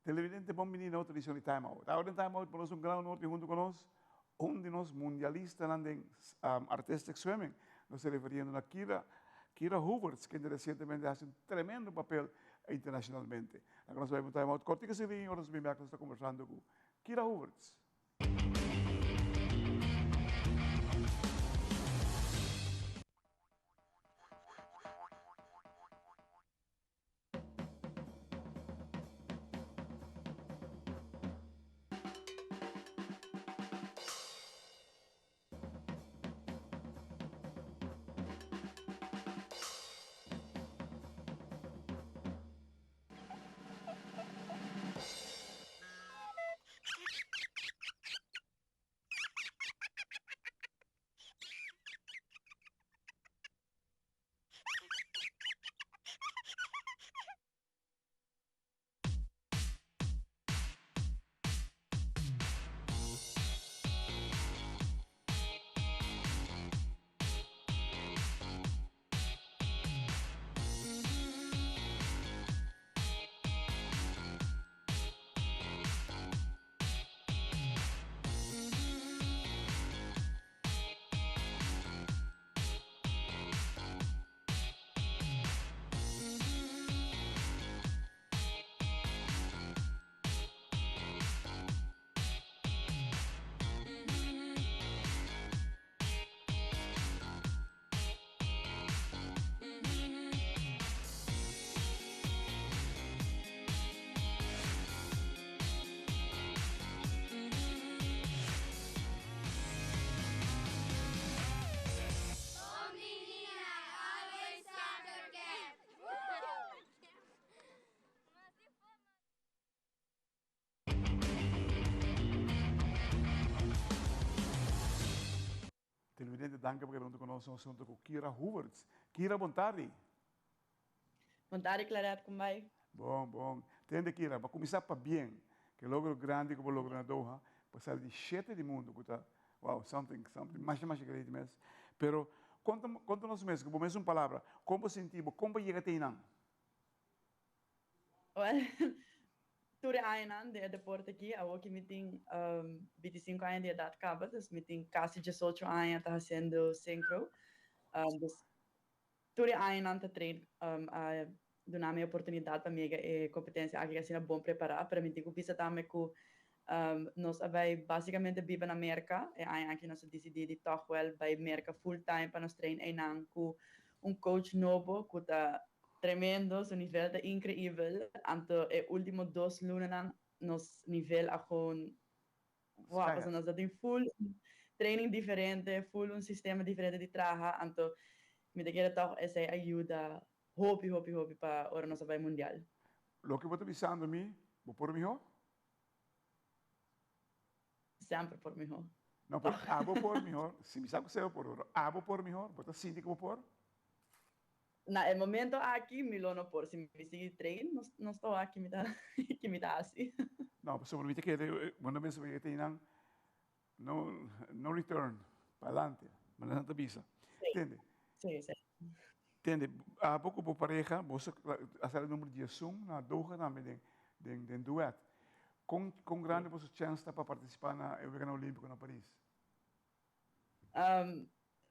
Televidente, bem-vindo a outra edição de TimeOut. Agora em TimeOut, nós um grande honor junto conosco, um de nós mundialistas artistas que swimming. Nós se referindo a Kyra Hoevertz, que recentemente faz um tremendo papel internacionalmente. Agora nós vamos TimeOut. Corte que se vem, nós vamos estar conversando com Kyra Hoevertz. Televidente, danke por junto conosco um assunto com Kyra Hoevertz. Kyra, boa tarde. Boa tarde, Claret, como vai? Bom. Entende, Kyra, para começar para bem, que logro grande como logro na Doha, passar de 7 do mundo, que tá, wow, something, mais grande mesmo. Pero, conta-nos mesmo, como mesmo palavra, como sentimos, como chega até aí? Well, tudo ainda de deporte aqui, eu aqui me tem 25 anos de idade acaba, dus me tem quase 18 anos tá fazendo synchro. Dus tudo ainda tá treino, donar minha oportunidade para minha competência aqui assim bom preparar para mim digo bisa também que nós vai basicamente viver na América e aí aqui nós decidimos de toch wel bij América full time para nós treinar ainda com coach novo que tá tremendo, su nível é incrível. Anto e último 2 lunas nos nível a con wow, pues nos tem full training diferente, full um sistema diferente de trabalho. Anto me te quero toch essa ajuda hopi para ora nossa vai mundial. Lo que você está pensando a mim, vou por mim? Sempre por mim. Não, pero vou por mim. Se me sabe que você vai por ouro, vou por mim. Você sente que vou por? Na momento aqui me lo no por se me sigue treino, não estou aqui me dá que me dá assim. Não, sobre mim que quando me soube que tem no return para adelante, mas não te avisa. Entende? Sim. Entende? Há pouco por pareja, você a o número de Zoom na Doha também de duet. Com grande você chance para participar na Verano Olímpico na Paris.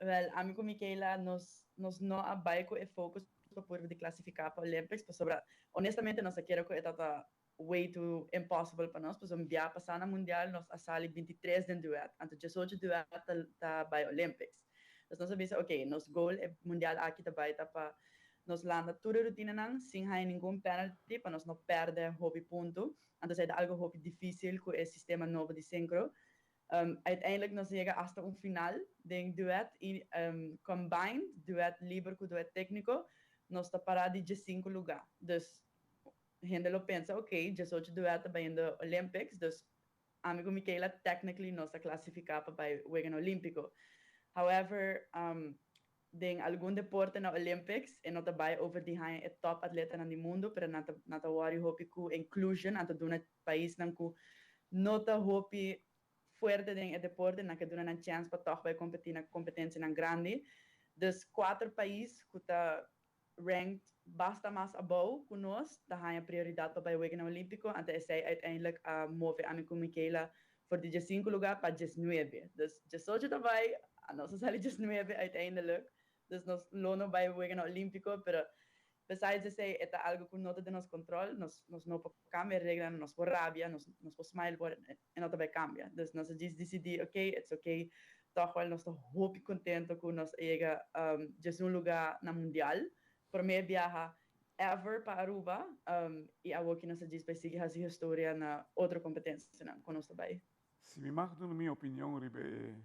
Well, amigo Michaela, nos não abaixo e focus para de classificar para Olympics, mas sobre honestamente nós quero que é way too impossible para nós, pois biaha passar na mundial nós asali 23 de duet, anto 18 duet tá para Olympics. Então nós sabemos, ok, nosso goal é mundial aqui tá para nós landa toda a rotina não, sem nenhum penalty, para nós não perder hobby ponto. Então é algo hobby difícil com o sistema novo de synchro. Uiteindelijk nós chega hasta final de duet e combined duet livre com duet técnico nós está parado de 5 lugar. Dus gente lo pensa, ok, 18 duet também no Olympics, dus amigo Michaela technically nós está classificar para o Juego Olímpico. However, em algum deporte na Olympics e não trabalha over die é top atleta no mundo, pero não tá worry hope com inclusion, anto do país não com nota hope fuerte em deporte, na que dona uma chance para toch vai competir na competência na grande. Dus 4 países que tá ranked basta mas above com nós, da há prioridade para o Wegen Olímpico, até sai uiteindelijk move a mim com Michaela voor de 5 lugar para 19. Dus 18 também, a nossa sala 19 uiteindelijk. Dus nós lono bij o Wegen Olímpico, pero besides say é algo que não tem nosso controle, nós não podemos cambiar regra, nós por rabia, nós por smile por e não também cambia. Dus nós decidi, ok, it's okay. Toch wel nós estou muito contente com nós chega um lugar na mundial. Por mim biaha ever para Aruba e a que nós diz para seguir essa história na outra competência, não, com nós também. Se me marca na minha opinião, ribe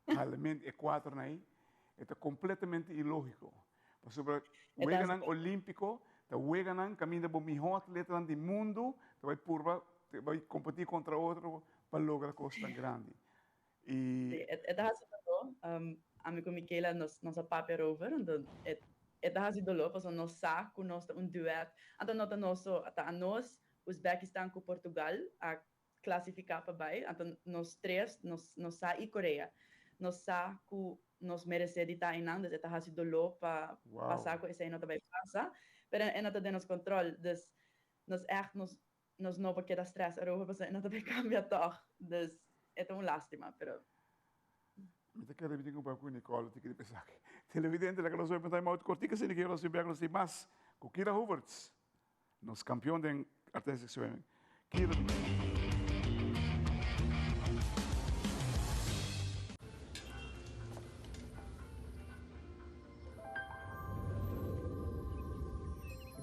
element equator aí, é completamente ilógico. Sobre o Weganan Olímpico, o Weganan caminha para o melhor atleta do mundo, vai competir contra outro para lograr coisa tão grande. E a mim com Michaela nossa paper over, então é sido lo, porque nós saco nós duet, então nós Uzbekistan com Portugal a classificar para baixo, então nós três nós sa e Coreia, nós saco nós merecemos estar em Andes, é sido lo para passar com esse aí não também passa, mas é não tem nosso controle, dus nós não porque dá stress, porque não também cambia toch, dus é uma lástima, pero me quero repetir um pouco, Nicole, te queria pensar que televidente, que nós vamos tentar mais cortica, se ninguém nós vamos ver mais com Kyra Hoevertsz, nosso campeão de artes sexuais. Kyra.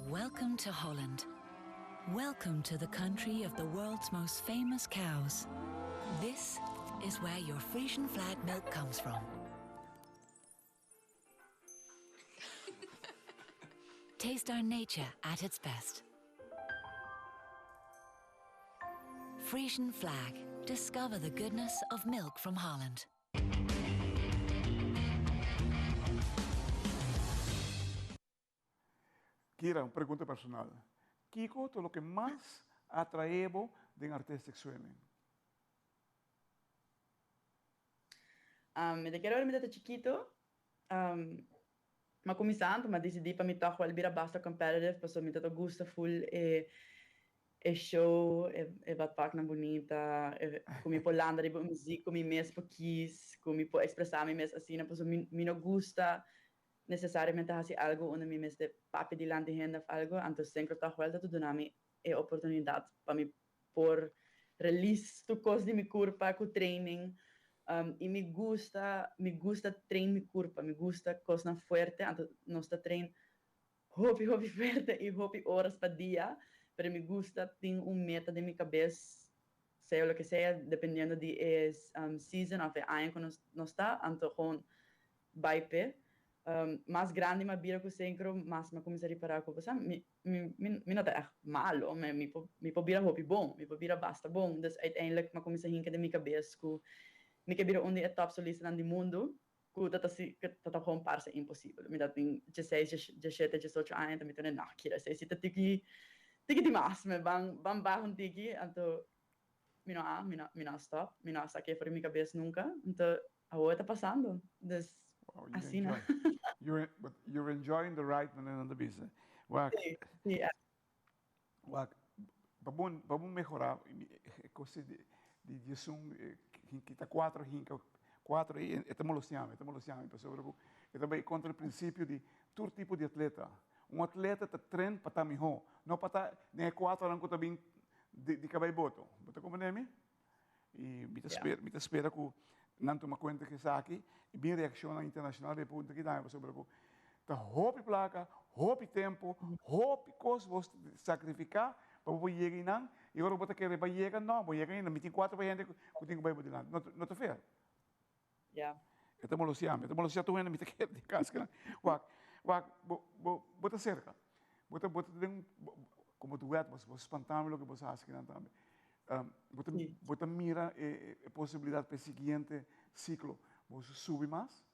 Welcome to Holland. Welcome to the country of the world's most famous cows. This is where your Frisian flag milk comes from. Taste our nature at its best. Frisian flag. Discover the goodness of milk from Holland. Kyra, uma pergunta personal. Kiko, o que mais atraevo de artes sexuais? Me quero ver desde chiquito, mas começando, mas decidi para mim toch wel bira basta competitive, porque me tanto gusta full show, wat pak na bonita, comi por landa de música, comi mes por kiss, comi por expressar me mes assim, porque me não gusta necessariamente fazer algo onde me mes de papi de landa de algo, então sempre toch wel dat tu donami oportunidade para me por release tu coisa de mi corpo com training. E me gusta treinar meu corpo, me gusta coisa forte, então nós treino hobby forte e hobby horas para dia, mas me gusta ter meta de minha cabeça, seja o que seja, dependendo de season ou ano que nós está, então com baipe, mais grande, mais bira que sempre, mais me começar a reparar com você, me não é malo, me pode bira hobby bom, me pode bira basta bom, então uiteindelijk me começar a rincar de minha cabeça com me quebra onde é top solista no mundo, que tá com parça impossível. Me dá tem 16, 17, 18 anos, me torna não, Kyra, se tá tiki demais, me bang barro tiki, então me não stop, me não saquei fora minha cabeça nunca, então a hora tá passando, assim, né? You're enjoying the ride and the business. Sim. Vamos melhorar, coisa de que está quatro e estamos luciando, eu também contra o princípio de todo tipo de atleta. Atleta está treino para estar melhor, não para estar nem quatro anos que também de cabelo boto. Você compreende? E me espera que não toma conta que está aqui e bem reaciona internacional de ponto que dá sobre o tá hobby placa, hobby tempo, hobby coisa você sacrificar para você chegar não. E agora você quer para chegar não, você chegar não, me tem quatro para gente que tem que ir lá, não te fez? Yeah. Estamos luciando, tu ainda me tem que de casca, bota cerca, bota como tu vês, você espantar o que você faz aqui também. Bota mira a possibilidade para o seguinte ciclo, você sube mais?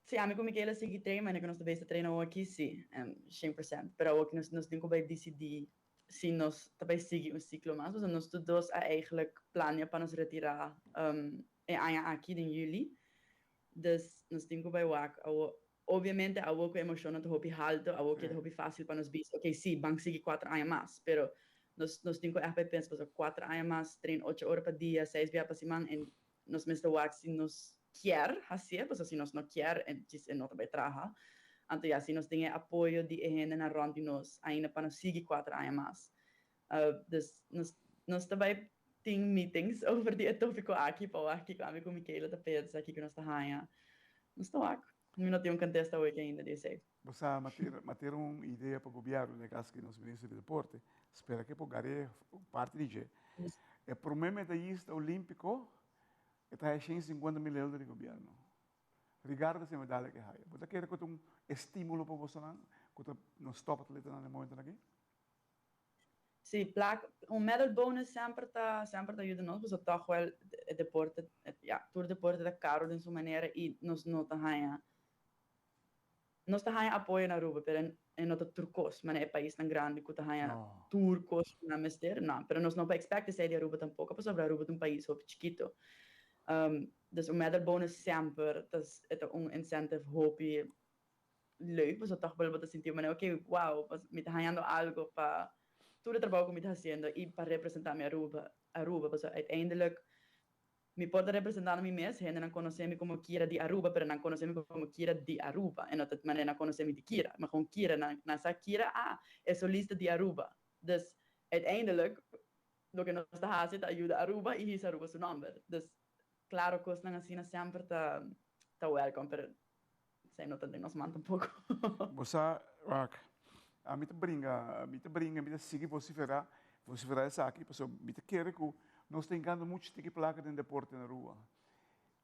Sim, a mim como que ela segue treino, mas que nós também treinamos aqui, sim, 100%. Pero o que nós temos que decidir se nós também seguimos ciclo mais, dus nós todos eigenlijk plannen para nos retirar aqui em julho. Dus nós temos que obviamente, a pouco emoção não te hobby alto, a pouco te hobby fácil para nos bis. Ok, sim, vamos seguir 4 anos mais, pero nós temos que erg pensar, 4 anos mais, trein 8 horas por dia, 6 dias por semana, e nós mesmo se nos quer fazer, pues se nós não quer, e não também trabalha. Então, assim, nós temos apoio de gente na ronda nós, ainda para nos seguir 4 anos mais. Dus nós também temos meetings over die tópico aqui, para aqui com a Michaela, da pensa aqui que nós estamos aí. Nós estamos aqui. Não tenho um contexto hoje ainda, disse. Você ter uma ideia para o governo, no caso que nós ministro de deporte, espera que pogare parte de o problema da lista olímpico está 150 mil euros do governo. Rigardo se medalha que há. Você quer que um estímulo para você não? Que nos stop atleta no momento aqui? Sim, medal bonus sempre ajuda nós, porque toch wel het deporte, todo deporte é caro de sua maneira e nós não estamos apoio na Aruba, pero não está turcos, mas é país tão grande que está turcos na mestre, não, pero nós não expecta ser de Aruba tampouco, porque sobre Aruba é um país muito chiquito. Dus medal bonus sempre, é incentive hobby leuk, porque toch wel wat sentir, mas ok, wow, me está ganhando algo para todo o trabalho que me está fazendo e para representar minha Aruba, porque uiteindelijk me pode representar a mim mesmo, gente não conhece-me como Kyra de Aruba, mas não conhece-me como Kyra de Aruba, e não de maneira não conhece-me de Kyra, mas com Kyra, nessa Kyra, é solista de Aruba. Dus uiteindelijk, o que nós está fazendo ajuda Aruba e isso Aruba seu nome. Dus, claro, que não assim sempre tá welcome, mas sei não também nos manda um pouco. Você, a mim te brinca, me te sigue vociferar essa aqui, porque me te quer que nós temos muito de placa de deporte na rua.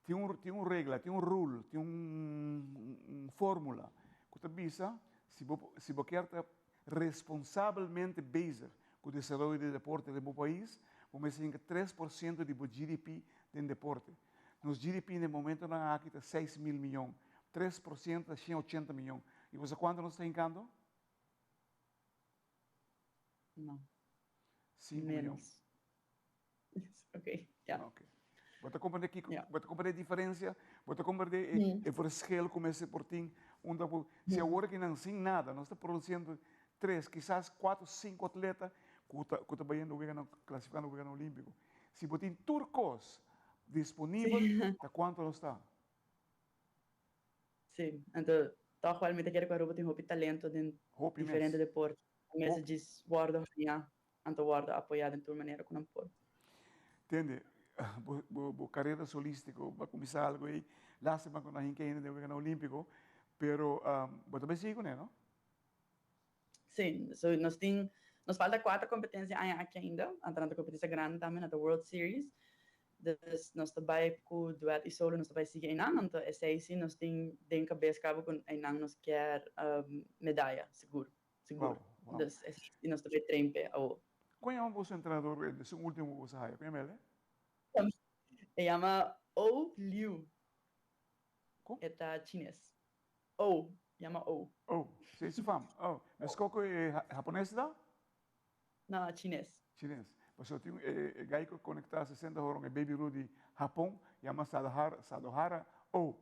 Tem uma regra, tem um rule, tem uma fórmula que te avisa se você quer estar responsavelmente bezig com o desenvolvimento de deporte do meu país, vamos ter 3% do GDP de deporte. Nos GDP no momento na aqui está 6 mil milhões, 3% é 180 milhões. E você quanto nós temos? Não. 5 milhões. Ok, ja. Okay. Você compreende aqui, você compreende a diferença, você compreende o verschil como esse portinho, se agora que não tem nada, nós estamos produzindo 3, quizás 4, 5 atletas que estão indo classificando o governo olímpico. Se você tem turcos disponíveis, tá quanto não está? Sim, então, toch wel met de Aruba tem talento de diferentes deportes. Mensen diz worden worden apoiado de maneira como não pode. Entende? A carreira solística vai começar algo aí, lástima que a gente ainda deve ganhar olímpico, pero você também sigue, né, não? Sim, nós falta 4 competências aqui ainda, entrando na competência grande também, na World Series. Dus nós também com o dueto e solo nós também seguimos em ano, então esse aí sim nós temos de cabeça cabo com em ano nós quer medalha, seguro. Wow. Dus e nós também trempe ao. Qual é o vosso treinador, o último que você haya? Qual é ele? Se chama O Liu. Como? É chinês. O, chama O. Oh, você se fama. Oh, mas qual é japonês da? Não, chinês. Chinês. Mas eu tenho gai que conectar 60 horas com Baby Rudy Japão, chama Sadohara O.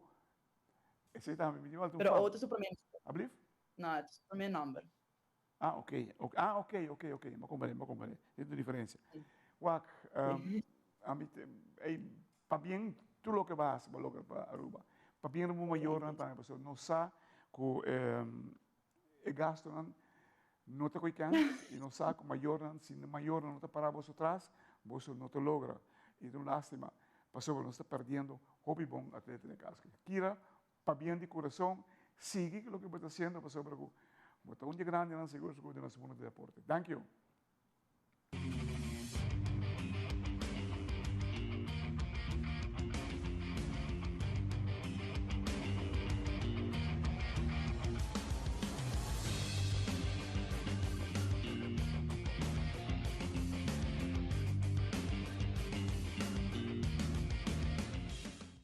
Esse também me deu alto. Pero outro suplemento. Abliv? Não, é suplemento number. Ok. Me compreendo. Tem diferença. Wak, para bem, tudo o que vas, para Aruba. Para bem, no maior, não sabe que o gasto não te cuican, e não sabe que se o maior não te para você atrás, você não te logra. E é uma lástima, porque você está perdendo hobby bom atleta de casca. Kyra, para bem de coração, sigue o que você está fazendo, porque você está grande, não seguro, de nosso mundo de deporte. Thank you.